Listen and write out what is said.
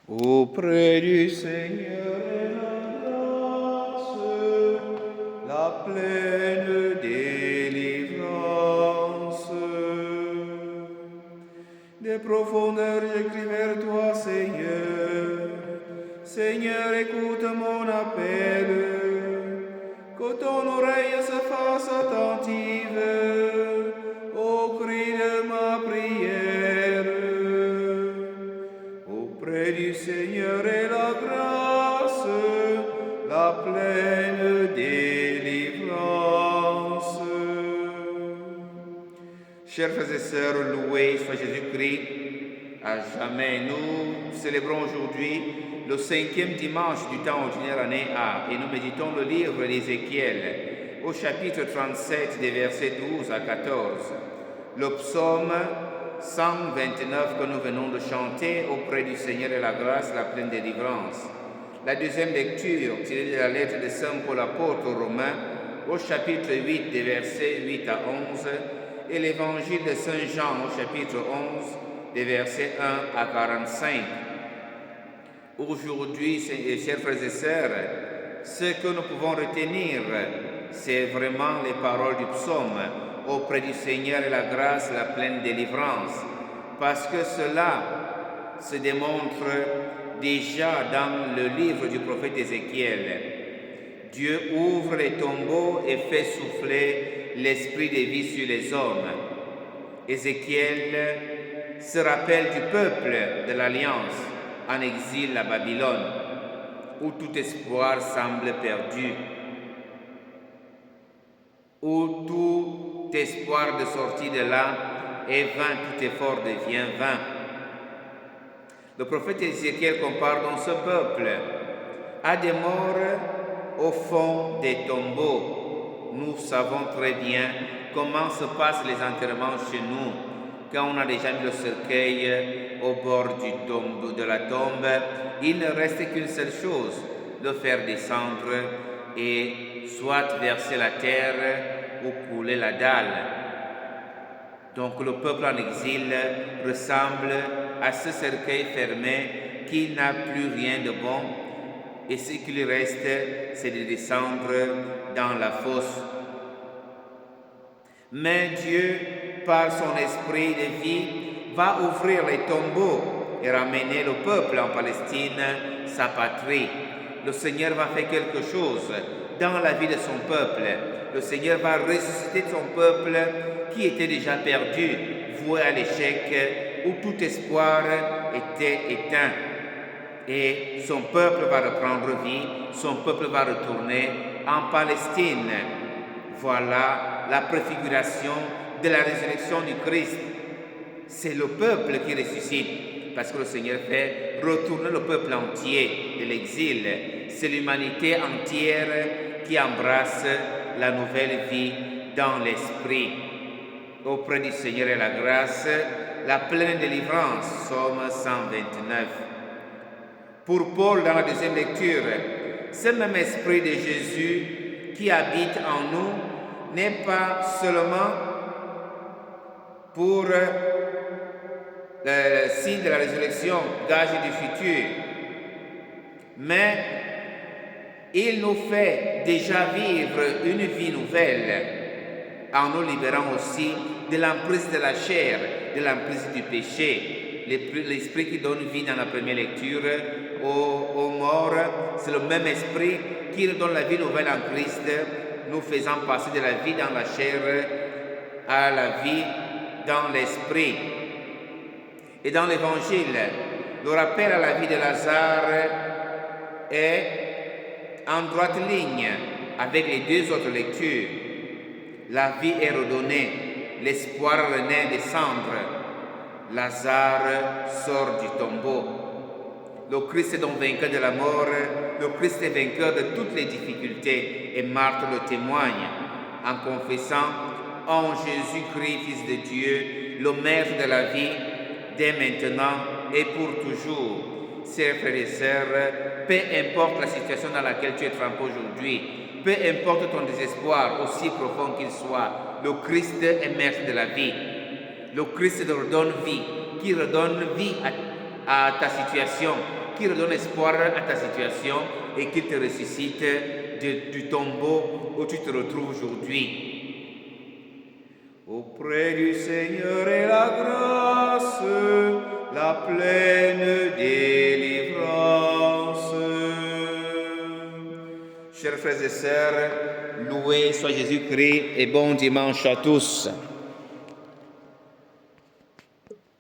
Auprès du Seigneur est la grâce, la pleine délivrance. Des profondeurs j'écris vers toi, Seigneur. Seigneur, écoute mon appel, que ton oreille se fasse attentive au cri de ma prière. Auprès du Seigneur est la grâce, la pleine délivrance. Chers frères et sœurs, loué soit Jésus-Christ. À jamais, nous célébrons aujourd'hui le 5e dimanche du temps ordinaire année A et nous méditons le livre d'Ézéchiel au chapitre 37 des versets 12 à 14. Le psaume 129 que nous venons de chanter auprès du Seigneur et la grâce, la pleine délivrance. La deuxième lecture tirée de la lettre de Saint Paul apôtre aux Romains au chapitre 8 des versets 8 à 11 et l'évangile de Saint Jean au chapitre 11 des versets 1 à 45. Aujourd'hui, chers frères et sœurs, ce que nous pouvons retenir, c'est vraiment les paroles du psaume auprès du Seigneur et la grâce, la pleine délivrance, parce que cela se démontre déjà dans le livre du prophète Ézéchiel. Dieu ouvre les tombeaux et fait souffler l'esprit de vie sur les hommes. Ézéchiel se rappelle du peuple de l'Alliance en exil à Babylone, où tout espoir semble perdu, où tout espoir de sortir de là est vain, tout effort devient vain. Le prophète Ézéchiel compare donc ce peuple à des morts au fond des tombeaux. Nous savons très bien comment se passent les enterrements chez nous. Quand on a déjà mis le cercueil au bord de la tombe, il ne reste qu'une seule chose, le faire descendre et soit verser la terre ou couler la dalle. Donc le peuple en exil ressemble à ce cercueil fermé qui n'a plus rien de bon et ce qui lui reste, c'est de descendre dans la fosse. Mais Dieu, par son esprit de vie, va ouvrir les tombeaux et ramener le peuple en Palestine, sa patrie. Le Seigneur va faire quelque chose dans la vie de son peuple. Le Seigneur va ressusciter son peuple qui était déjà perdu, voué à l'échec, où tout espoir était éteint. Et son peuple va reprendre vie, son peuple va retourner en Palestine. Voilà la préfiguration de la résurrection du Christ. C'est le peuple qui ressuscite, parce que le Seigneur fait retourner le peuple entier de l'exil. C'est l'humanité entière qui embrasse la nouvelle vie dans l'esprit. Auprès du Seigneur et la grâce, la pleine délivrance, Psaume 129. Pour Paul, dans la deuxième lecture, ce même esprit de Jésus qui habite en nous n'est pas seulement pour le signe de la résurrection, gage du futur, mais il nous fait déjà vivre une vie nouvelle en nous libérant aussi de l'emprise de la chair, de l'emprise du péché. L'esprit qui donne vie dans la première lecture aux morts, c'est le même esprit qui nous donne la vie nouvelle en Christ, nous faisant passer de la vie dans la chair à la vie dans l'esprit. Et dans l'évangile, le rappel à la vie de Lazare est en droite ligne avec les deux autres lectures. La vie est redonnée, l'espoir renaît des cendres. Lazare sort du tombeau. Le Christ est donc vainqueur de la mort, le Christ est vainqueur de toutes les difficultés et Marthe le témoigne en confessant « En Jésus-Christ, Fils de Dieu, le Maître de la vie, dès maintenant et pour toujours. » Chers frères et sœurs, peu importe la situation dans laquelle tu es trempé aujourd'hui, peu importe ton désespoir, aussi profond qu'il soit, le Christ est Maître de la vie. Le Christ te redonne vie, qui redonne vie à ta situation, qui redonne espoir à ta situation et qui te ressuscite du tombeau où tu te retrouves aujourd'hui. Auprès du Seigneur est la grâce, la pleine délivrance. Chers frères et sœurs, loué soit Jésus-Christ et bon dimanche à tous.